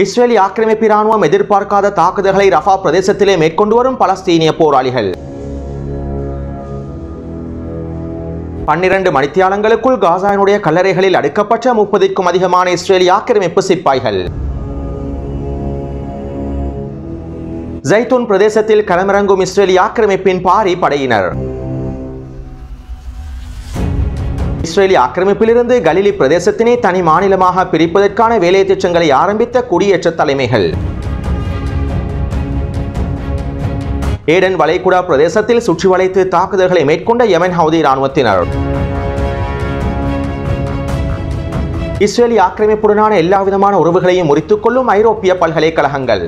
இஸ்ரேலிய ஆக்கிரமிப்பு இராணுவம் எதிர்பார்க்காத தாக்குதல்களை ரஃபா பிரதேசத்திலே மேற்கொண்டு வரும் பலஸ்தீனிய போராளிகள். 12 மணித்தியாலங்களுக்குள் காசாவினுடைய கல்லறைகளில் அடுக்கப்பட்ட 30க்கும் அதிகமான இஸ்ரேலிய ஆக்கிரமிப்பு சிப்பாய்கள். ஜைத்தூன் பிரதேசத்தில் களமிறங்கும் இஸ்ரேலிய ஆக்கிரமிப்பின் பாரி படையினர். இஸ்ரேலிய ஆக்கிரமிப்பிலிருந்து கலிலி பிரதேசத்தினை தனி மாநிலமாக பிரிப்பதற்கான வேலை திட்டங்களை ஆரம்பித்த குடியேற்ற தலைமைகள். ஏடன் வளைகுடா பிரதேசத்தில் சுற்றி வளைத்து தாக்குதல்களை மேற்கொண்ட யெமன் ஹவுதி இராணுவத்தினர். இஸ்ரேலிய ஆக்கிரமிப்புடனான எல்லாவிதமான உறவுகளையும் முறித்துக் கொள்ளும் ஐரோப்பிய பல்கலைக்கழகங்கள்.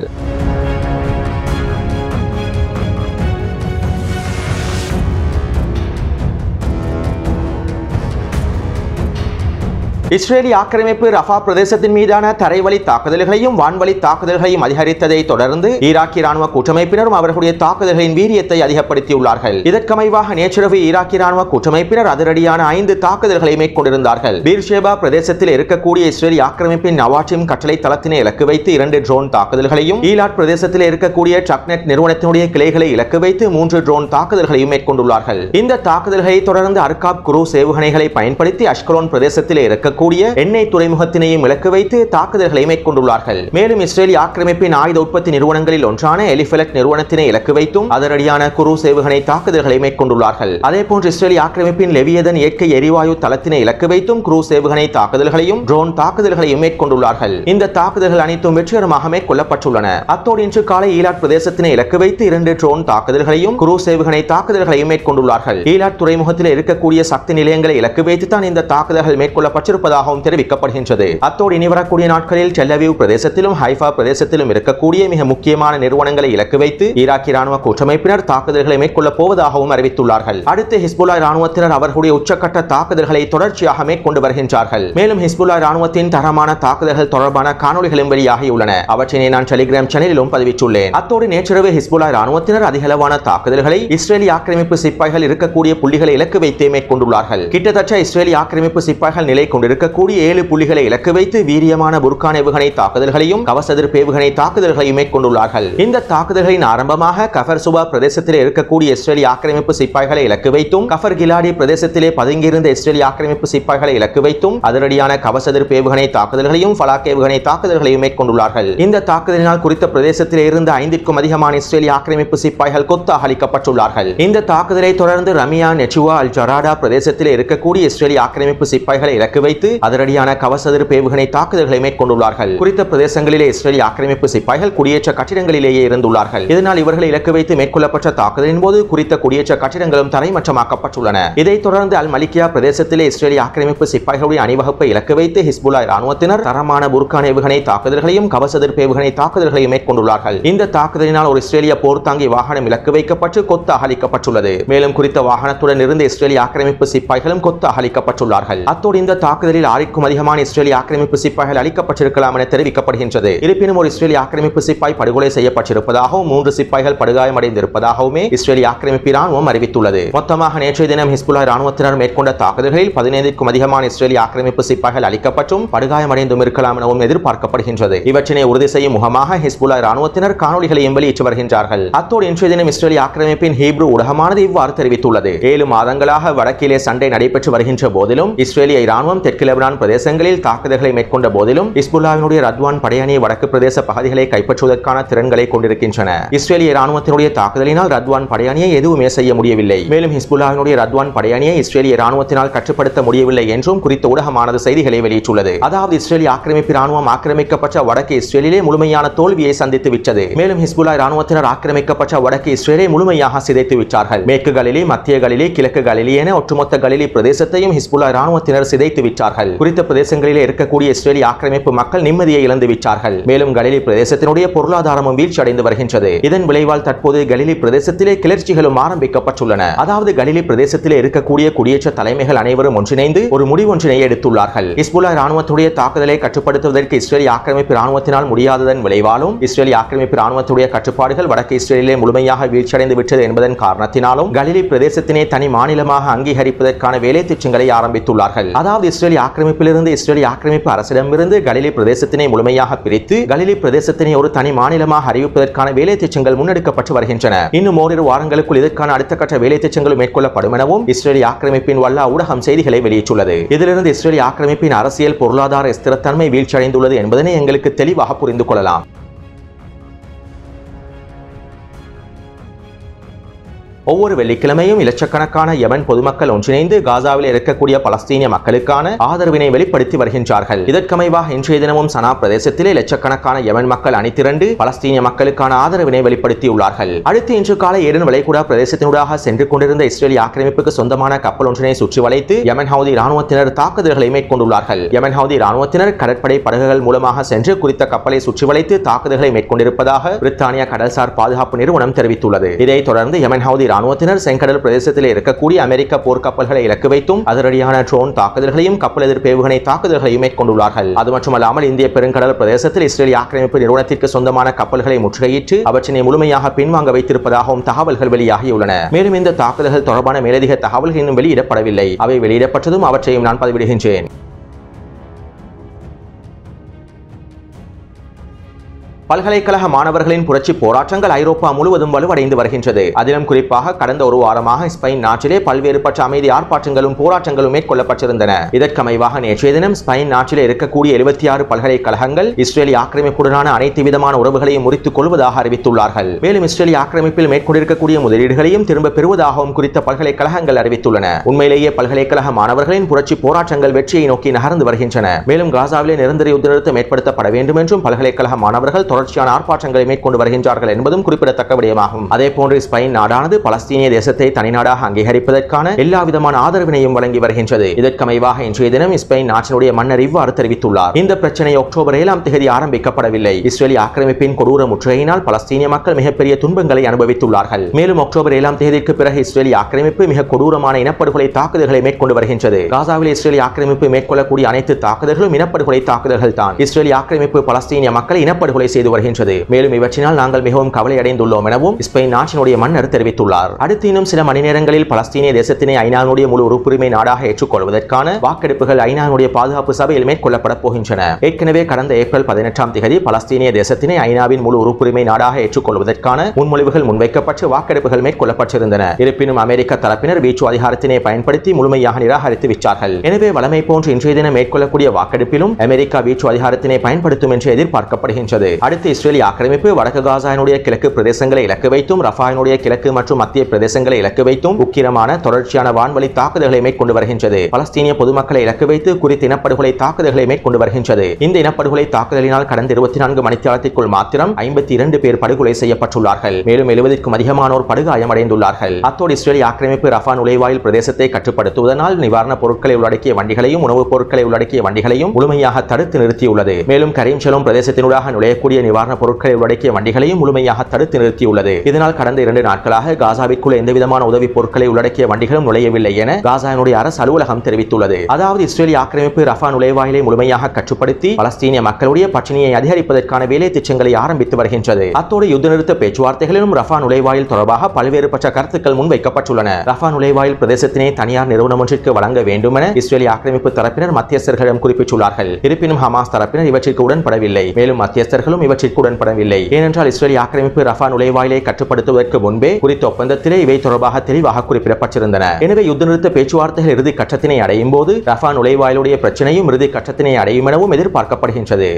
இஸ்ரேலிய ஆக்கிரமிப்பு ரஃபா பிரதேசத்தின் மீதான தரைவழி தாக்குதல்களையும் வான்வழி தாக்குதல்களையும் அதிகரித்ததை தொடர்ந்து ஈராக்கிய இராணுவ கூட்டமைப்பினரும் அவர்களுடைய தாக்குதல்களின் வீரியத்தை அதிகப்படுத்தியுள்ளார்கள். இதற்கமைவாக நேற்றிரவு ஈராக்கிய இராணுவ கூட்டமைப்பினர் அதிரடியான 5 தாக்குதல்களை மேற்கொண்டிருந்தார்கள். பீர்ஷேபா பிரதேசத்தில் இருக்கக்கூடிய இஸ்ரேலிய ஆக்கிரமிப்பின் நவாட்டிம் கட்டளை தளத்தினை இலக்கு வைத்து 2 ட்ரோன் தாக்குதல்களையும், ஈலாட் பிரதேசத்தில் இருக்கக்கூடிய ட்ரக்நெட் நிறுவனத்தினுடைய கிளைகளை இலக்கு வைத்து 3 ட்ரோன் தாக்குதல்களையும் மேற்கொண்டுள்ளார்கள். இந்த தாக்குதல்களை தொடர்ந்து அர்காப் குரூஸ் ஏவுகணைகளை பயன்படுத்தி அஷ்கலோன் பிரதேசத்தில் இருக்கக்கூடிய எண்ணெய் துறைமுகத்தினையும் இலக்கு வைத்து தாக்குதல்களை மேற்கொண்டுள்ளார்கள். மேலும் இஸ்ரேலிய ஆக்கிரமிப்பின் ஆயுத உற்பத்தி நிறுவனங்களில் ஒன்றான எலிஃபெலட் நிறுவனத்தினை இலக்கு வைத்தும் அதிரடியான குரூஸ் ஏவுகணை தாக்குதல்களை மேற்கொண்டுள்ளார்கள். அதேபோன்று இஸ்ரேலிய ஆக்கிரமிப்பின் லெவியதன் இயற்கை எரிவாயு தளத்தினை இலக்கு வைத்தும் குரூஸ் ஏவுகணை தாக்குதல்களையும் ட்ரோன் தாக்குதல்களையும் மேற்கொண்டுள்ளார்கள். இந்த தாக்குதல்கள் அனைத்தும் வெற்றிகரமாக மேற்கொள்ளப்பட்டுள்ளன. அத்தோடு இன்று காலை ஈலாட் பிரதேசத்தினை இலக்கு வைத்து 2 ட்ரோன் தாக்குதல்களையும் குரூஸ் ஏவுகணை தாக்குதல்களையும் மேற்கொண்டுள்ளார்கள். ஈலாட் துறைமுகத்தில் இருக்கக்கூடிய சக்தி நிலையங்களை இலக்கு வைத்துத்தான் இந்த தாக்குதல்கள் மேற்கொள்ளப்பட்டிருப்பதாகவும் தெரிவிக்கப்படுகின்றது. அத்தோடு இனி வரக்கூடிய நாட்களில் டெல் அவீவ் பிரதேசத்திலும் ஹைஃபா பிரதேசத்திலும் இருக்கக்கூடிய மிக முக்கியமான நிறுவனங்களை இலக்கு வைத்து ஈராக்கிய இராணுவ கூட்டமைப்பினர் தாக்குதல்களை மேற்கொள்ளப் போவதாகவும் அறிவித்துள்ளார்கள். அடுத்து ஹிஸ்புல்லா இராணுவத்தினர் அவர்களுடைய உச்சக்கட்ட தாக்குதல்களை தொடர்ச்சியாக மேற்கொண்டு வருகின்றார்கள். மேலும் ஹிஸ்புல்லா இராணுவத்தின் தரமான தாக்குதல்கள் தொடர்பான காணொலிகளும் வெளியாகியுள்ளன. அவற்றினை நான் டெலிகிராம் சேனலிலும் பதிவிட்டுள்ளேன். அத்தோடு நேற்றிரவு ஹிஸ்புல்லா இராணுவத்தினர் அதிகளவான தாக்குதல்களை இஸ்ரேலிய ஆக்கிரமிப்பு சிப்பாய்கள் இருக்கக்கூடிய புள்ளிகளை இலக்கு வைத்தே மேற்கொண்டுள்ளார்கள். கிட்டத்தட்ட இஸ்ரேலிய ஆக்கிரமிப்பு சிப்பாய்கள் நிலை கொண்டிருக்கக்கூடிய 7 புள்ளிகளை இலக்கு வைத்து வீரியமான புர்கான் ஏவுகணை தாக்குதல்களையும் கவசெதிர்ப்பு ஏவுகணை தாக்குதல்களையும் மேற்கொண்டுள்ளார்கள். இந்த தாக்குதல்களின் ஆரம்பமாக கஃபர் சுபா பிரதேசத்தில் இருக்கக்கூடிய இஸ்ரேலிய ஆக்கிரமிப்பு சிப்பாய்களை இலக்கு வைத்தும், கஃபர் கிலாடி பிரதேசத்திலே பதுங்கியிருந்த இஸ்ரேலிய ஆக்கிரமிப்பு சிப்பாய்களை இலக்கு வைத்தும் அதிரடியான கவசெதிர்ப்பு ஏவுகணை தாக்குதல்களையும் ஃபலாக் ஏவுகணை தாக்குதல்களையும் மேற்கொண்டுள்ளார்கள். இந்த தாக்குதலினால் குறித்த பிரதேசத்திலே இருந்த 5க்கும் அதிகமான இஸ்ரேலிய ஆக்கிரமிப்பு சிப்பாய்கள் கொத்தாக அளிக்கப்பட்டுள்ளார்கள். இந்த தாக்குதலை தொடர்ந்து ரமியா, நெச்சுவா, அல் ஜராடா பிரதேசத்திலே இருக்கக்கூடிய இஸ்ரேலிய ஆக்கிரமிப்பு சிப்பாய்களை இலக்கு வைத்து அதிரடியான கவசெதிர்ப்பு ஏவுகணை தாக்குதல்களை மேற்கொண்டுள்ளார்கள். குறித்த பிரதேசங்களிலே இஸ்ரேலிய ஆக்கிரமிப்பு சிப்பாய்கள் குடியேற்ற கட்டிடங்களிலேயே இருந்துள்ளார்கள். இதனால் இவர்களை இலக்கு வைத்து மேற்கொள்ளப்பட்ட தாக்குதலின் போது குறித்த குடியேற்ற கட்டிடங்களும் தரைமட்டமாக்கப்பட்டுள்ளன. இதைத் தொடர்ந்து அல் மலிக்கியா பிரதேசத்திலே இஸ்ரேலிய ஆக்கிரமிப்பு சிப்பாய்களுடைய அணிவகுப்பை இலக்கு வைத்து ஹிஸ்புல்லா இராணுவத்தினர் தரமான புர்கான் ஏவுகணை தாக்குதல்களையும் கவசெதிர்ப்பு ஏவுகணை தாக்குதல்களையும் மேற்கொண்டுள்ளார்கள். இந்த தாக்குதலினால் ஒரு இஸ்ரேலிய போர்த்தாங்கி வாகனம் இலக்கு வைக்கப்பட்டு கொத்தாக அளிக்கப்பட்டுள்ளது. மேலும் குறித்த வாகனத்துடன் இருந்த இஸ்ரேலிய ஆக்கிரமிப்பு சிப்பாய்களும் கொத்தாக அளிக்கப்பட்டுள்ளார்கள். அத்தோடு இந்த தாக்குதலில் 6க்கும் அதிகமான இஸ்ரேலிய ஆக்கிரமிப்பு சிப்பாய்கள் அளிக்கப்பட்டிருக்கலாம் என தெரிவிக்கப்படுகின்றது. இருப்பினும் ஒரு இஸ்ரேலிய ஆக்கிரமிப்பு சிப்பாய் படுகொலை செய்யப்பட்டிருப்பதாகவும் 3 சிப்பாய்கள் படுகாயமடைந்திருப்பதாகவுமே இஸ்ரேலிய ஆக்கிரமிப்பு இராணுவம் அறிவித்துள்ளது. மொத்தமாக நேற்றைய தினம் ஹிஸ்புல்லா இராணுவத்தினர் மேற்கொண்ட தாக்குதல்களில் 15க்கும் அதிகமான இஸ்ரேலிய ஆக்கிரமிப்பு சிப்பாய்கள் அளிக்கப்பட்டும் படுகாயமடைந்தும் இருக்கலாம் எனவும் எதிர்பார்க்கப்படுகின்றது. இவற்றினை உறுதி செய்யும் முகமாக ஹிஸ்புல்லா இராணுவத்தினர் காணொலிகளையும் வெளியிட்டு வருகின்றார்கள். அத்தோடு இன்றைய தினம் இஸ்ரேலிய ஆக்கிரமிப்பின் ஹீப்ரு ஊடகமானது இவ்வாறு தெரிவித்துள்ளது. 7 மாதங்களாக வடக்கிலே சண்டை நடைபெற்று வருகின்ற போதிலும் இஸ்ரேலிய இராணுவம் தெற்கு லெபனான் பிரதேசங்களில் தாக்குதல்களை மேற்கொண்ட போதிலும் ஹிஸ்புல்லாவினுடைய ரத்வான் படையணி வடக்கு பிரதேச பகுதிகளை கைப்பற்றுவதற்கான திறன்களை கொண்டிருக்கின்றன. இஸ்ரேலிய இராணுவத்தினுடைய தாக்குதலினால் ரத்வான் படையணியை எதுவுமே செய்ய முடியவில்லை. மேலும் ஹிஸ்புல்லாவினுடைய ரத்வான் படையணியை இஸ்ரேலிய இராணுவத்தினால் கட்டுப்படுத்த முடியவில்லை என்றும் குறித்த ஊடகமானது செய்திகளை வெளியிட்டுள்ளது. அதாவது இஸ்ரேலிய ஆக்கிரமிப்பு இராணுவம் ஆக்கிரமிக்கப்பட்ட வடக்கு இஸ்ரேலிலே முழுமையான தோல்வியை சந்தித்து விட்டது. மேலும் ஹிஸ்புல்லா இராணுவத்தினர் ஆக்கிரமிக்கப்பட்ட வடக்கு இஸ்ரேலை முழுமையாக சிதைத்து விட்டார்கள். மேற்கு கலிலி, மத்திய கலிலி, கிழக்கு கலிலி என ஒட்டுமொத்த கலிலி பிரதேசத்தையும் ஹிஸ்புல்லா இராணுவத்தினர் சிதைத்து விட்டார்கள். குறித்த பிரதேசங்களிலே இருக்கக்கூடிய இஸ்ரேலிய ஆக்கிரமிப்பு மக்கள் நிம்மதியை இழந்து விட்டார்கள். மேலும் கலிலி பிரதேசத்தினுடைய பொருளாதாரமும் வீழ்ச்சி அடைந்து வருகின்றது. இதன் விளைவால் தற்போது கலிலி பிரதேசத்திலே கிளர்ச்சிகளும் ஆரம்பிக்கப்பட்டுள்ளன. அதாவது கலிலி பிரதேசத்திலே இருக்கக்கூடிய குடியேற்ற தலைமைகள் அனைவரும் ஒன்றிணைந்து ஒரு முடிவொன்றினை எடுத்துள்ளார்கள். ஹிஸ்புல்லா இராணுவத்துடைய தாக்குதலை கட்டுப்படுத்துவதற்கு இஸ்ரேலிய ஆக்கிரமிப்பு இராணுவத்தினால் முடியாததன் விளைவாலும் இஸ்ரேலிய ஆக்கிரமிப்பு இராணுவத்துடைய கட்டுப்பாடுகள் வடக்கு இஸ்ரேலிலே முழுமையாக வீழ்ச்சியடைந்து விட்டது என்பதன் காரணத்தினாலும் கலிலி பிரதேசத்தினை தனி மாநிலமாக அங்கீகரிப்பதற்கான வேலை திட்டங்களை ஆரம்பித்துள்ளார்கள். அதாவது இஸ்ரேலிய ஆக்கிரமிப்பிலிருந்து இஸ்ரேலிய ஆக்கிரமிப்பு அரசிடமிருந்து கலிலி பிரதேசத்தினை முழுமையாக பிரித்து கலிலி பிரதேசத்தினை ஒரு தனி மாநிலமாக அறிவிப்பதற்கான வேலை திட்டங்கள் முன்னெடுக்கப்பட்டு வருகின்றன. இன்னும் ஓரிரு வாரங்களுக்குள் இதற்கான அடுத்த கட்ட வேலை திட்டங்கள் மேற்கொள்ளப்படும் எனவும் இஸ்ரேலிய ஆக்கிரமிப்பின் வல்லா ஊடகம் செய்திகளை வெளியிட்டுள்ளது. இதிலிருந்து இஸ்ரேலிய ஆக்கிரமிப்பின் அரசியல் பொருளாதார ஸ்திரத்தன்மை வீழ்ச்சியடைந்துள்ளது என்பதனை எங்களுக்கு தெளிவாக புரிந்து கொள்ளலாம். ஒவ்வொரு வெள்ளிக்கிழமையும் இலட்சக்கணக்கான யமன் பொதுமக்கள் ஒன்றிணைந்து காசாவில் இருக்கக்கூடிய பலஸ்தீனிய மக்களுக்கான ஆதரவினை வெளிப்படுத்தி வருகின்றார்கள். இதற்கமைவாக இன்றைய தினமும் சனா பிரதேசத்திலே லட்சக்கணக்கான யமன் மக்கள் அணிதிரண்டு பலஸ்தீனிய மக்களுக்கான ஆதரவினை வெளிப்படுத்தியுள்ளார்கள். அடுத்து இன்று காலை ஏடன் வளைகுடா பிரதேசத்தினூடாக சென்று கொண்டிருந்த இஸ்ரேலிய ஆக்கிரமிப்புக்கு சொந்தமான கப்பல் ஒன்றினை சுற்றி வளைத்து யமன் ஹவுதி ராணுவத்தினர் தாக்குதல்களை மேற்கொண்டுள்ளார்கள். யமன் ஹவுதி ராணுவத்தினர் கடற்படை படகுகள் மூலமாக சென்று குறித்த கப்பலை சுற்றி வளைத்து தாக்குதல்களை மேற்கொண்டிருப்பதாக பிரித்தானிய கடல்சார் பாதுகாப்பு நிறுவனம் தெரிவித்துள்ளது. இதைத் தொடர்ந்து யமன் ஹவுதி ராணுவத்தினர் செங்கடல் பிரதேசத்தில் இருக்கக்கூடிய அமெரிக்க போர்க்கப்பல்களை இலக்கு வைத்தும் அதிரடியான ட்ரோன் தாக்குதல்களையும் கப்பல் எதிர்ப்பு ஏவுகணை தாக்குதல்களையும் மேற்கொண்டுள்ளார்கள். அது மட்டுமல்லாமல் இந்திய பெருங்கடல் பிரதேசத்தில் இஸ்ரேலிய ஆக்கிரமிப்பு நிறுவனத்திற்கு சொந்தமான கப்பல்களை முற்றுகையிட்டு அவற்றினை முழுமையாக பின்வாங்க வைத்திருப்பதாகவும் தகவல்கள் வெளியாகியுள்ளன. மேலும் இந்த தாக்குதல்கள் தொடர்பான மேலதிக தகவல்கள் இன்னும் வெளியிடப்படவில்லை. அவை வெளியிடப்பட்டதும் அவற்றையும் நான் பதிவிடுகின்றேன். பல்கலைக்கழக மாணவர்களின் புரட்சி போராட்டங்கள் ஐரோப்பா முழுவதும் வலுவடைந்து வருகின்றது. அதிலும் குறிப்பாக கடந்த ஒரு வாரமாக ஸ்பெயின் நாட்டிலே பல்வேறுபட்ட அமைதி ஆர்ப்பாட்டங்களும் போராட்டங்களும் மேற்கொள்ளப்பட்டிருந்தன. இதற்கமைவாக நேற்றைய தினம் ஸ்பெயின் நாட்டிலே இருக்கக்கூடிய 76 பல்கலைக்கழகங்கள் இஸ்ரேலிய ஆக்கிரமிப்புடனான அனைத்து விதமான உறவுகளையும் முறித்துக் கொள்வதாக அறிவித்துள்ளார்கள். மேலும் இஸ்ரேலிய ஆக்கிரமிப்பில் மேற்கொண்டிருக்கக்கூடிய முதலீடுகளையும் திரும்ப பெறுவதாகவும் குறித்த பல்கலைக்கழகங்கள் அறிவித்துள்ளன. உண்மையிலேயே பல்கலைக்கழக மாணவர்களின் புரட்சி போராட்டங்கள் வெற்றியை நோக்கி நகர்ந்து வருகின்றன. மேலும் காசாவிலே நிரந்தர யுத்த நிறுத்தம் ஏற்படுத்தப்பட வேண்டும் என்றும் பல்கலைக்கழக மாணவர்கள் தொடர்ச்சியான ஆர்ப்பாட்டங்களை மேற்கொண்டு வருகின்றார்கள் என்பதும் குறிப்பிடத்தக்க விடயமாகும். அதேபோன்று ஸ்பெயின் நாடானது பலஸ்தீனிய தேசத்தை தனிநாடாக அங்கீகரிப்பதற்கான எல்லா விதமான ஆதரவினையும் வழங்கி வருகின்றது. இதற்கமைவாக இன்றைய தினம் ஸ்பெயின் நாட்டினுடைய மன்னர் இவ்வாறு தெரிவித்துள்ளார். இந்த பிரச்சனை அக்டோபர் 7ஆம் தேதி ஆரம்பிக்கப்படவில்லை. இஸ்ரேலிய ஆக்கிரமிப்பின் கொடூர முற்றுகையினால் பலஸ்தீனிய மக்கள் மிகப்பெரிய துன்பங்களை அனுபவித்துள்ளார்கள். மேலும் அக்டோபர் 7ஆம் தேதிக்கு பிறகு இஸ்ரேலிய ஆக்கிரமிப்பு மிக கொடூரமான இனப்படுகொலை தாக்குதல்களை மேற்கொண்டு வருகின்றது. காசாவில் இஸ்ரேலிய ஆக்கிரமிப்பு மேற்கொள்ளக்கூடிய அனைத்து தாக்குதல்களும் இனப்படுகொலை தாக்குதல்கள் தான். இஸ்ரேலிய ஆக்கிரமிப்பு பலஸ்தீனிய மக்களை இனப்படுகொலை செய்து வருகின்றது. மேலும் இவற்றினால் நாங்கள் மிகவும் கவலை அடைந்துள்ளோம் எனவும் ஸ்பெயின் நாட்டினுடைய மன்னர் தெரிவித்துள்ளார். அடுத்து இன்னும் சில மணி நேரங்களில் பலஸ்தீனிய தேசத்தினை ஐநாவுடைய முழு உறுப்புரிமை நாடாக ஏற்றுக்கொள்வதற்கான வாக்கெடுப்புகள் ஐநாவுடைய பாதுகாப்பு சபையில் மேற்கொள்ளப்பட போகின்றன. ஏற்கனவே கடந்த ஏப்ரல் 18ஆம் தேதி பலஸ்தீனிய தேசத்தினை ஐநாவின் முழு உறுப்புரிமை நாடாக ஏற்றுக்கொள்வதற்கான முன்மொழிவுகள் முன்வைக்கப்பட்டு வாக்கெடுப்புகள் மேற்கொள்ளப்பட்டிருந்தன. இருப்பினும் அமெரிக்க தரப்பினர் வீச்சு அதிகாரத்தினை பயன்படுத்தி முழுமையாக நிராகரித்து விட்டார்கள். எனவே வழமை போன்று இன்றைய தினம் மேற்கொள்ளக்கூடிய வாக்கெடுப்பிலும் அமெரிக்கா வீச்சு அதிகாரத்தினை பயன்படுத்தும் என்று எதிர்பார்க்கப்படுகின்றது. அடுத்து இஸ்ரேலிய ஆக்கிரமிப்பு வடக்கு காசாவினுடைய கிழக்கு பிரதேசங்களை இலக்கு வைத்தும் ரஃபாவினுடைய கிழக்கு மற்றும் மத்திய பிரதேசங்களை இலக்கு வைத்தும் உக்கிரமான தொடர்ச்சியான வான்வழி தாக்குதல்களை மேற்கொண்டு வருகின்றது. பலஸ்தீனிய பொதுமக்களை இலக்கு வைத்து குறித்த இனப்படுகொலை தாக்குதல்களை மேற்கொண்டு வருகின்றது. இந்த இனப்படுகொலை தாக்குதலினால் கடந்த 24 மணித்தியாலத்திற்குள் மாத்திரம் 52 பேர் படுகொலை செய்யப்பட்டுள்ளார்கள். மேலும் 70க்கும் அதிகமானோர் படுகாயமடைந்துள்ளார்கள். அத்தோடு இஸ்ரேலிய ஆக்கிரமிப்பு ரஃபா நுழைவாயில் பிரதேசத்தை கட்டுப்படுத்துவதனால் நிவாரணப் பொருட்களை உள்ளடக்கிய வண்டிகளையும் உணவுப் பொருட்களை உள்ளடக்கிய வண்டிகளையும் முழுமையாக தடுத்து நிறுத்தியுள்ளது. மேலும் கரீம் ஷலோம் பிரதேசத்தினூடாக நுழையக்கூடிய நிவாரணப் பொருட்களை உள்ளடக்கிய வண்டிகளையும் முழுமையாக தடுத்து நிறுத்தியுள்ளது. இதனால் கடந்த 2 நாட்களாக காசாவிற்குள் எந்தவிதமான உதவி பொருட்களை உள்ளடக்கிய வண்டிகளும் நுழையவில்லை என காசாவினுடைய அரசு அலுவலகம் தெரிவித்துள்ளது. அதாவது இஸ்ரேலிய ஆக்கிரமிப்பு ரஃபா நுழைவாயிலை முழுமையாக கட்டுப்படுத்தி பலஸ்தீனிய மக்களுடைய பட்டினியை அதிகரிப்பதற்கான வேலை திட்டங்களை ஆரம்பித்து வருகின்றது. அத்தோடு யுத்த நிறுத்த பேச்சுவார்த்தைகளிலும் ரஃபா நுழைவாயில் தொடர்பாக பல்வேறுபட்ட கருத்துக்கள் முன்வைக்கப்பட்டுள்ளன. ரஃபா நுழைவாயில் பிரதேசத்தினை தனியார் நிறுவனம் ஒன்றிற்கு வழங்க வேண்டும் என இஸ்ரேலிய ஆக்கிரமிப்பு தரப்பினர் மத்தியஸ்தர்களிடம் குறிப்பிட்டுள்ளார்கள். இருப்பினும் ஹமாஸ் தரப்பினர் இவற்றிற்கு உடன்படவில்லை. மேலும் மத்தியஸ்தர்களும் இவற்றிற்கு உடன்படவில்லை. ஏனென்றால் இஸ்ரேலிய ஆக்கிரமிப்பு ரஃபா நுழைவாயிலை கட்டுப்படுத்துவதற்கு முன்பே குறித்த ஒப்பந்தத்திலே இவை தொடர்பாக தெளிவாக குறிப்பிடப்பட்டிருந்தன. எனவே யுத்த நிறுத்த பேச்சுவார்த்தைகள் இறுதி கட்டத்தினை அடையும் போது ரஃபா நுழைவாயிலுடைய பிரச்சனையும் இறுதி கட்டத்தினை அடையும் எனவும் எதிர்பார்க்கப்படுகின்றது.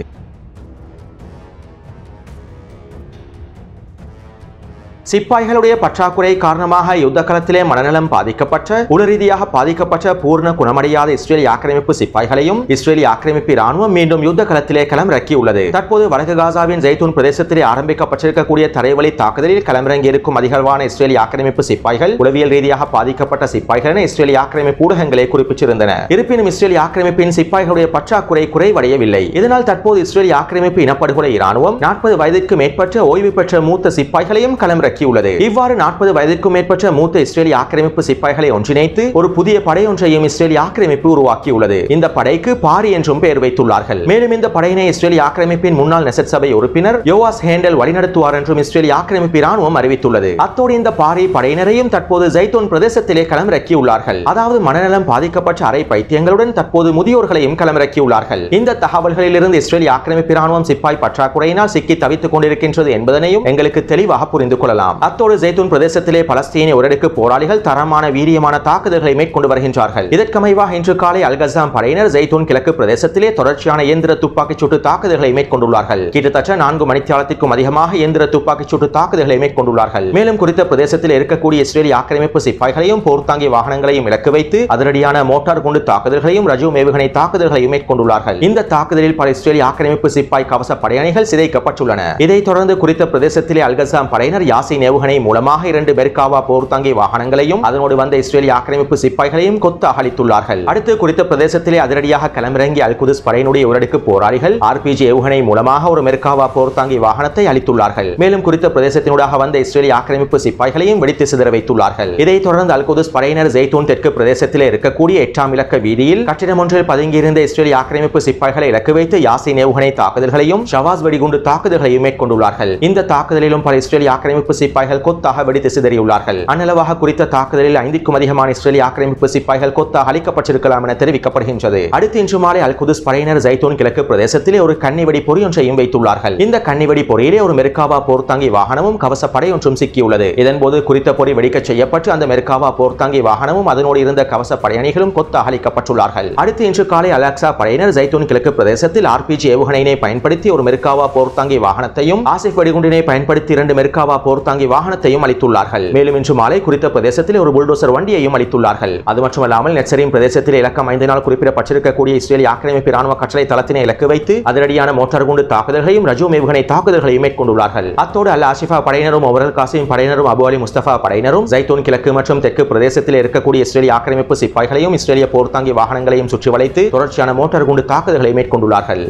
சிப்பாய்களுடைய பற்றாக்குறை காரணமாக யுத்த களத்திலே மனநலம் பாதிக்கப்பட்ட உள ரீதியாக பாதிக்கப்பட்ட பூர்ண குணமடையாத இஸ்ரேலிய ஆக்கிரமிப்பு சிப்பாய்களையும் இஸ்ரேலிய ஆக்கிரமிப்பு ராணுவம் மீண்டும் யுத்த களத்திலே களமிறக்கியுள்ளது. தற்போது வடக்கு காசாவின் ஜெய்தூன் பிரதேசத்திலே ஆரம்பிக்கப்பட்டிருக்கக்கூடிய தரைவழி தாக்குதலில் களமிறங்கி இருக்கும் அதிகளவான இஸ்ரேலிய ஆக்கிரமிப்பு சிப்பாய்கள் உளவியல் ரீதியாக பாதிக்கப்பட்ட சிப்பாய்கள் என இஸ்ரேலிய ஆக்கிரமிப்பு ஊடகங்களை குறிப்பிட்டிருந்தன. இருப்பினும் இஸ்ரேலிய ஆக்கிரமிப்பின் சிப்பாய்களுடைய பற்றாக்குறை குறைவடையவில்லை. இதனால் தற்போது இஸ்ரேலிய ஆக்கிரமிப்பு இனப்படுகொலை ராணுவம் 40 வயதிற்கு மேற்பட்ட ஓய்வு பெற்ற மூத்த சிப்பாய்களையும் களமிறக்கி களமிறக்கியுள்ளது. இவ்வாறு 40 வயதிற்கும் மேற்பட்ட மூத்த இஸ்ரேலிய ஆக்கிரமிப்பு சிப்பாய்களை ஒன்றிணைத்து ஒரு புதிய படை ஒன்றையும் இஸ்ரேலிய ஆக்கிரமிப்பு உருவாக்கியுள்ளது. இந்த படைக்கு பாரி என்றும் பெயர் வைத்துள்ளார்கள். மேலும் இந்த படையினை இஸ்ரேலிய ஆக்கிரமிப்பின் முன்னாள் நெசட் சபை உறுப்பினர் யோவாஸ் ஹேண்டல் வழிநடத்துவார் என்றும் இஸ்ரேலிய ஆக்கிரமிப்பு ராணுவம் அறிவித்துள்ளது. அத்தோடு இந்த பாரி படையினரையும் தற்போது ஜைத்தூன் பிரதேசத்திலே களமிறக்கியுள்ளார்கள். அதாவது மனநலம் பாதிக்கப்பட்ட அரை பைத்தியங்களுடன் தற்போது முதியோர்களையும் களமிறக்கியுள்ளார்கள். இந்த தகவல்களிலிருந்து இஸ்ரேலிய ஆக்கிரமிப்பு ராணுவம் சிப்பாய் பற்றாக்குறையினால் சிக்கி தவித்துக் கொண்டிருக்கின்றது என்பதனையும் எங்களுக்கு தெளிவாக புரிந்து கொள்ளலாம். அத்தோடு ஜைத்தூன் பிரதேசத்திலே பலஸ்தீனிய உடலுக்கு போராளிகள் தரமான வீரியமான தாக்குதல்களை மேற்கொண்டு வருகின்றார்கள். இதற்கமைவாக இன்று காலை அல்-கஸ்ஸாம் படையினர் ஜைத்தூன் கிழக்கு பிரதேசத்திலே தொடர்ச்சியான இயந்திர துப்பாக்கிச் சூட்டு தாக்குதல்களை மேற்கொண்டுள்ளார்கள். கிட்டத்தட்ட 4 மணித்தியாலத்திற்கும் அதிகமாக இயந்திர துப்பாக்கிச் சூட்டு தாக்குதல்களை மேற்கொண்டுள்ளார்கள். மேலும் குறித்த பிரதேசத்தில் இருக்கக்கூடிய இஸ்ரேலிய ஆக்கிரமிப்பு சிப்பாய்களையும் போர்த்தாங்கி வாகனங்களையும் இலக்கு வைத்து அதிரடியான மோட்டார் குண்டு தாக்குதல்களையும் ரஜூம் ஏவுகணை தாக்குதல்களையும் மேற்கொண்டுள்ளார்கள். இந்த தாக்குதலில் பல இஸ்ரேலிய ஆக்கிரமிப்பு சிப்பாய் கவச படையணிகள் சிதைக்கப்பட்டுள்ளன. இதைத் தொடர்ந்து குறித்த பிரதேசத்திலே அல்-கஸ்ஸாம் படையினர் யாசின் ஏவுகணை மூலமாக 2 மெர்காவா போர்த்தாங்கி வாகனங்களையும் அதனோடு வந்த இஸ்ரேலிய ஆக்கிரமிப்பு சிப்பாய்களையும் கொத்து அழித்துள்ளார்கள். அடுத்து குறித்த பிரதேசத்திலே அதிரடியாக களமிறங்கிய அல்-குதுஸ் படையினுடைய உடலுக்கு போராளிகள் RPG ஏவுகணை மூலமாக ஒரு மெர்காவா போர்த்தாங்கி வாகனத்தை அழித்துள்ளார்கள். மேலும் குறித்த பிரதேசத்தினூடாக வந்த இஸ்ரேலிய ஆக்கிரமிப்பு சிப்பாய்களையும் வெடித்து சிதற வைத்துள்ளார்கள். இதைத் தொடர்ந்து அல்-குதுஸ் படையினர் ஜைத்தூன் தெற்கு பிரதேசத்திலே இருக்கக்கூடிய 8ஆம் இலக்க வீதியில் கட்டிடம் ஒன்றில் பதுங்கியிருந்த இஸ்ரேலிய ஆக்கிரமிப்பு சிப்பாய்களை இலக்கு வைத்து யாசின் ஏவுகணை தாக்குதல்களையும் ஷவாஸ் வெடிகுண்டு தாக்குதல்களையும் மேற்கொண்டுள்ளார்கள். இந்த தாக்குதலிலும் பல இஸ்ரேலிய ஆக்கிரமிப்பு சிப்பாய்கள் கொத்தாக வெடித்து சிதறியுள்ளார்கள். அந்நிலவாக குறித்த தாக்குதலில் 5க்கும் அதிகமான இஸ்ரேலிய ஆக்கிரமிப்பு சிப்பாய்கள் கொத்தாக அழிக்கப்பட்டிருக்கலாம் என தெரிவிக்கப்படுகின்றது. அடுத்து இன்று மாலை அல்-குதுஸ் படையினர் ஜைத்தூன் கிழக்கு பிரதேசத்திலே ஒரு கன்னிவெடி பொறி ஒன்றையும் வைத்துள்ளார்கள். இந்த கன்னிவெடி பொறியிலே ஒரு மெர்காவா போர்த்தாங்கி வாகனமும் கவச படை ஒன்றும் சிக்கியுள்ளது. இதன்போது குறித்த பொறி வெடிக்க செய்யப்பட்டு அந்த மெர்காவா போர்த்தாங்கி வாகனமும் அதனோடு இருந்த கவச படையணிகளும் கொத்தாக அழிக்கப்பட்டுள்ளார்கள். அடுத்து இன்று காலை அல்-அக்ஸா படையினர் ஜைத்தூன் கிழக்கு பிரதேசத்தில் RPG ஏவுகணையினை பயன்படுத்தி ஒரு மெர்காவா போர்த்தாங்கி வாகனத்தையும் ஆசிப் வெடிகுண்டினை பயன்படுத்தி 2 மெர்காவா போர்த்தாங்கி வாகனத்தையும் அழித்துள்ளார்கள். மேலும் இன்று மாலை குறித்த பிரதேசத்தில் ஒரு புல்டோசர் வண்டியையும் அழித்துள்ளார்கள். அது மட்டுமல்லாமல் நெட்சரின் பிரதேசத்தில் இலக்கம் 5 நாள் குறிப்பிடப்பட்டிருக்கக்கூடிய இஸ்ரேலிய ஆக்கிரமிப்பு ராணுவ கட்டளை தளத்தினை இலக்கு வைத்து அதிரடியான மோட்டார் குண்டு தாக்குதல்களையும் ரஜூம் ஏவுகணை தாக்குதல்களையும் மேற்கொண்டுள்ளார்கள். அத்தோடு அல்-ஆசிஃபா படையினரும் ஒவரல் காசிம் படையினரும் அபு அலி முஸ்தபா படையினரும் ஜைத்தூன் கிழக்கு மற்றும் தெற்கு பிரதேசத்தில் இருக்கக்கூடிய இஸ்ரேலிய ஆக்கிரமிப்பு சிப்பாய்களையும் இஸ்ரேலிய போர்த்தாங்கி வாகனங்களையும் சுற்றி வளைத்து தொடர்ச்சியான மோட்டார் குண்டு தாக்குதல்களை மேற்கொண்டுள்ளார்கள்.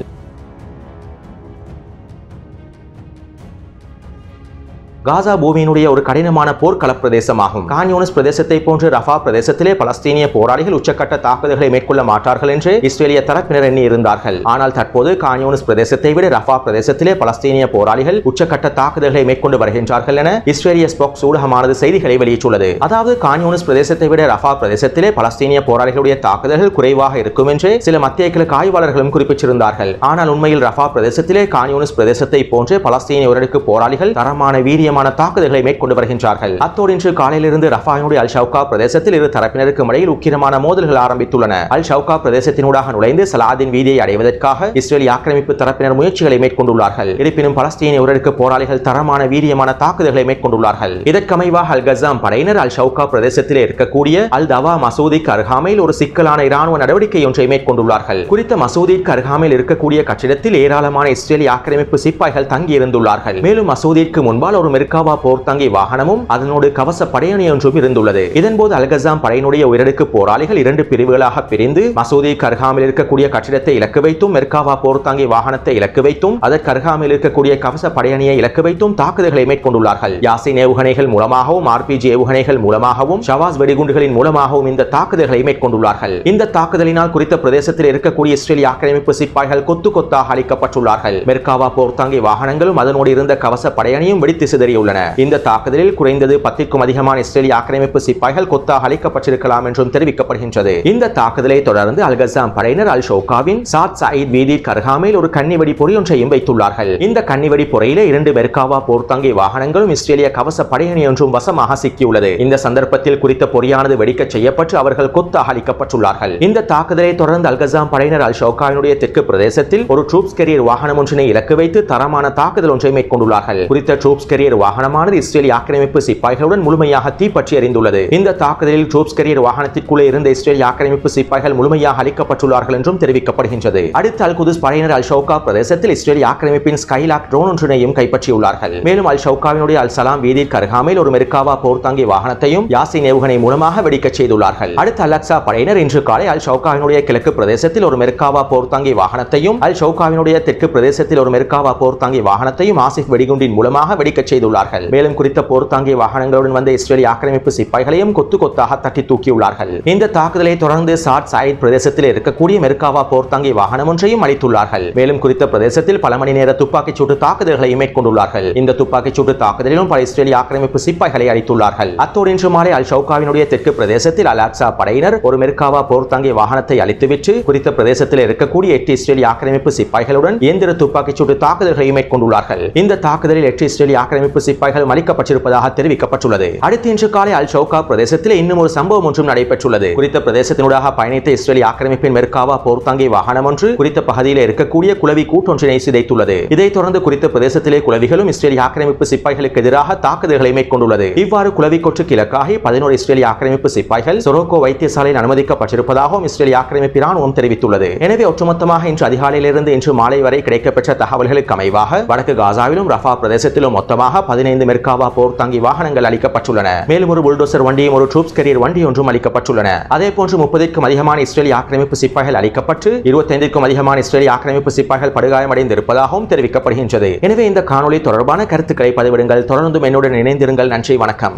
காசா பூமியினுடைய ஒரு கடினமான போர்க்கள பிரதேசமாகும். கான் யூனிஸ் பிரதேசத்தை போன்று ரஃபா பிரதேசத்திலே பலஸ்தீனிய போராளிகள் உச்சக்கட்ட தாக்குதல்களை மேற்கொள்ள மாட்டார்கள் என்று இஸ்ரேலிய தரப்பினர் எண்ணி இருந்தார்கள். ஆனால் தற்போது கான் யூனிஸ் பிரதேசத்தை விட ரஃபா பிரதேசத்திலே பலஸ்தீனிய போராளிகள் உச்சக்கட்ட தாக்குதல்களை மேற்கொண்டு வருகின்றார்கள் என இஸ்ரேலிய ஸ்போக்ஸ் ஊடகமானது செய்திகளை வெளியிட்டுள்ளது. அதாவது கான் யூனிஸ் பிரதேசத்தை விட ரஃபா பிரதேசத்திலே பலஸ்தீனிய போராளிகளுடைய தாக்குதல்கள் குறைவாக இருக்கும் என்று சில மத்திய கிழக்கு ஆய்வாளர்களும் குறிப்பிட்டிருந்தார்கள். ஆனால் உண்மையில் ரஃபா பிரதேசத்திலே கான் யூனிஸ் பிரதேசத்தை போன்றே பலஸ்தீனிய உடலுக்கு போராளிகள் தரமான வீரிய தாக்குதல்களை மேற்கொண்டு வருகின்றார்கள். அத்தோடு இன்று காலையிலிருந்து ரஃபாவினுடைய அல் ஷவுகா பிரதேசத்தில் இரு தரப்பினருக்கும் இடையில் உக்கிரமான மோதல்கள் ஆரம்பித்துள்ளன. அல் ஷவுகா பிரதேசத்தினூடாக நுழைந்து சலாதின் வீதியை அடைவதற்காக இஸ்ரேலிய ஆக்கிரமிப்பு தரப்பினர் முயற்சிகளை மேற்கொண்டுள்ளார்கள். இருப்பினும் பலஸ்தீனிய உடலுக்கு போராளிகள் தரமான வீரியமான தாக்குதல்களை மேற்கொண்டுள்ளார்கள். இதற்கமைவாக அல்-கஸ்ஸாம் படையினர் அல் ஷவுகா பிரதேசத்திலே இருக்கக்கூடிய அல் தவா மசூதிக்கு அருகாமையில் ஒரு சிக்கலான இராணுவ நடவடிக்கை ஒன்றை மேற்கொண்டுள்ளார்கள். குறித்த மசூதிக்கு அருகாமையில் இருக்கக்கூடிய கட்டிடத்தில் ஏராளமான இஸ்ரேலிய ஆக்கிரமிப்பு சிப்பாய்கள் தங்கி இருந்துள்ளார்கள். மேலும் மசூதிக்கு முன்பால் ஒரு மெர்காவா போர்த்தாங்கி வாகனமும் அதனோடு கவச படையணி ஒன்றும் இருந்துள்ளது. இதன்போது அல்-கஸ்ஸாம் படையினுடைய உயரடுக்கு போராளிகள் 2 பிரிவுகளாக பிரிந்து மசூதிக்கு அருகாமையில் இருக்கக்கூடிய கட்டிடத்தை இலக்கு வைத்தும் மெர்காவா போர்த்தாங்கி வாகனத்தை இலக்கு வைத்தும் அதற்கு அருகாமையில் இருக்கக்கூடிய கவச படையணியை இலக்கு வைத்தும் தாக்குதல்களை மேற்கொண்டுள்ளார்கள். யாசின் ஏவுகணைகள் மூலமாகவும் RPG ஏவுகணைகள் மூலமாகவும் ஷவாஸ் வெடிகுண்டுகளின் மூலமாகவும் இந்த தாக்குதல்களை மேற்கொண்டுள்ளார்கள். இந்த தாக்குதலினால் குறித்த பிரதேசத்தில் இருக்கக்கூடிய இஸ்ரேலிய ஆக்கிரமிப்பு சிப்பாய்கள் கொத்து கொத்தாக அழிக்கப்பட்டுள்ளார்கள். மெர்காவா போர்த்தாங்கி வாகனங்களும் அதனோடு இருந்த கவச படையணியும் வெடித்து சிதறியுள்ளன. இந்த தாக்குதலில் குறைந்தது 10க்கும் அதிகமான இஸ்ரேலிய ஆக்கிரமிப்பு சிப்பாய்கள் கொத்தாக அழிக்கப்பட்டிருக்கலாம் என்றும் தெரிவிக்கப்படுகின்றது. இந்த தாக்குதலை தொடர்ந்து அல்-கஸ்ஸாம் படையினர் அல் ஷவுகாவின் சாத் சயீத் வீதிக்கு அருகாமையில் ஒரு கன்னிவெடி பொறி ஒன்றையும் வைத்துள்ளார்கள். இந்த கன்னிவெடி பொறியிலே 2 மெர்காவா போர்த்தாங்கி வாகனங்களும் இஸ்ரேலிய கவச படையணி ஒன்றும் வசமாக சிக்கியுள்ளது. இந்த சந்தர்ப்பத்தில் குறித்த பொறியானது வெடிக்க செய்யப்பட்டு அவர்கள் கொத்தாக அழிக்கப்பட்டுள்ளார்கள். இந்த தாக்குதலை தொடர்ந்து அல்-கஸ்ஸாம் படையினர் அல் ஷவுகாவினுடைய தெற்கு பிரதேசத்தில் ஒரு ட்ரூப்ஸ் கேரியர் வாகனம் ஒன்றினை இலக்கு வைத்து தரமான தாக்குதல் ஒன்றை மேற்கொண்டுள்ளார்கள். குறித்த ட்ரூப்ஸ் கேரியர் வாகனமானது இஸ்ரேலிய ஆக்கிரமிப்பு சிப்பாய்களுடன் முழுமையாக தீப்பற்றி எரிந்துள்ளது. இந்த தாக்குதலில் ட்ரூப்ஸ் கேரியர் வாகனத்திற்குள்ளே இருந்த இஸ்ரேலிய ஆக்கிரமிப்பு சிப்பாய்கள் முழுமையாக அழிக்கப்பட்டுள்ளார்கள் என்றும் தெரிவிக்கப்படுகின்றது. அடுத்து அல்-குதுஸ் படையினர் அல் ஷவுகா பிரதேசத்தில் இஸ்ரேலிய ஆக்கிரமிப்பின் ஸ்கைலாக் ட்ரோன் ஒன்றினையும் கைப்பற்றியுள்ளார்கள். மேலும் அல் ஷவுகாவினுடைய அல் சலாம் வீதிக்கு அருகாமையில் ஒரு மெர்காவா போர்த்தாங்கி வாகனத்தையும் யாசின் ஏவுகணை மூலமாக வெடிக்க செய்துள்ளார்கள். அடுத்து அல்-அக்ஸா படையினர் இன்று காலை அல் ஷவுகாவினுடைய கிழக்கு பிரதேசத்தில் ஒரு மெர்காவா போர்த்தாங்கி வாகனத்தையும் அல் ஷவுகாவினுடைய தெற்கு பிரதேசத்தில் ஒரு மெர்காவா போர்த்தாங்கி வாகனத்தையும் ஆசிப் வெடிகுண்டின் மூலமாக வெடிக்க செய்துள்ளார்கள். அளித்துள்ளார்கள். மேலும் குறித்த போர் தாங்கிய வாகனங்களுடன் வந்த இஸ்ரேலிய ஆக்கிரமிப்பு சிப்பாய்களையும் கொத்து கொத்தாக தட்டி தூக்கியுள்ளார்கள். இந்த தாக்குதலை தொடர்ந்து சாட் சாயித் பிரதேசத்தில் இருக்கக்கூடிய மெர்காவா போர் தாங்கிய வாகனம் ஒன்றையும் அளித்துள்ளார்கள். மேலும் குறித்த பிரதேசத்தில் பல மணி நேர துப்பாக்கிச் சூட்டு தாக்குதல்களை மேற்கொண்டுள்ளார்கள். இந்த துப்பாக்கிச் சூட்டு தாக்குதலிலும் பல இஸ்ரேலிய ஆக்கிரமிப்பு சிப்பாய்களை அளித்துள்ளார்கள். அத்தோடு இன்று மாலை அல் ஷவுகாவினுடைய தெற்கு பிரதேசத்தில் அல் அக்ஸா படையினர் ஒரு மெர்காவா போர் தாங்கிய வாகனத்தை அளித்துவிட்டு குறித்த பிரதேசத்தில் இருக்கக்கூடிய 8 இஸ்ரேலிய ஆக்கிரமிப்பு சிப்பாய்களுடன் இயந்திர துப்பாக்கிச் சூட்டு தாக்குதல்களை மேற்கொண்டுள்ளார்கள். இந்த தாக்குதலில் 8 இஸ்ரேலிய ஆக்கிரமிப்பு சிப்பாய்கள் மலிக்கப்பட்டிருப்பதாக தெரிவிக்கப்பட்டுள்ளது. அடுத்து இன்று காலை அல் ஷவுகா பிரதேசத்தில் இன்னும் ஒரு சம்பவம் ஒன்றும் நடைபெற்றுள்ளது. குறித்த பிரதேசத்தினூடாக பயணித்த இஸ்ரேலிய ஆக்கிரமிப்பின் மெர்காவா போர் தாங்கிய வாகனம் ஒன்று குறித்த பகுதியில் இருக்கக்கூடிய குளவி கூட்டொன்றினை சிதைத்துள்ளது. இதைத் தொடர்ந்து குறித்த பிரதேசத்திலே குளவிகளும் இஸ்ரேலிய ஆக்கிரமிப்பு சிப்பாய்களுக்கு எதிராக தாக்குதல்களை மேற்கொண்டுள்ளது. இவ்வாறு குளவி கொற்றுக்கு இலக்காகி 11 இஸ்ரேலிய ஆக்கிரமிப்பு சிப்பாய்கள் சொரோக்கோ வைத்தியசாலையில் அனுமதிக்கப்பட்டிருப்பதாகவும் இஸ்ரேலிய ஆக்கிரமிப்பு ராணுவம் தெரிவித்துள்ளது. எனவே ஒட்டுமொத்தமாக இன்று அதிகாலையிலிருந்து இன்று மாலை வரை கிடைக்கப்பெற்ற தகவல்களுக்கு அமைவாக வடக்கு காசாவிலும் ரஃபா பிரதேசத்திலும் மொத்தமாக 15 மெர்காவா போர் தாங்கி வாகனங்கள் அளிக்கப்பட்டுள்ளன. மேலும் ஒரு புல்டோசர் வண்டியும் ஒரு ட்ரூப்ஸ் கேரியர் வண்டி ஒன்றும் அளிக்கப்பட்டுள்ளன. அதேபோன்று 30க்கும் அதிகமான இஸ்ரேலிய ஆக்கிரமிப்பு சிப்பாய்கள் அளிக்கப்பட்டு 25க்கும் அதிகமான இஸ்ரேலிய ஆக்கிரமிப்பு சிப்பாய்கள் படுகாயமடைந்து இருப்பதாகவும் தெரிவிக்கப்படுகின்றது. எனவே இந்த காணொலி தொடர்பான கருத்துக்களை பதிவிடுங்கள். தொடர்ந்தும் என்னுடன் இணைந்திருங்கள். நன்றி, வணக்கம்.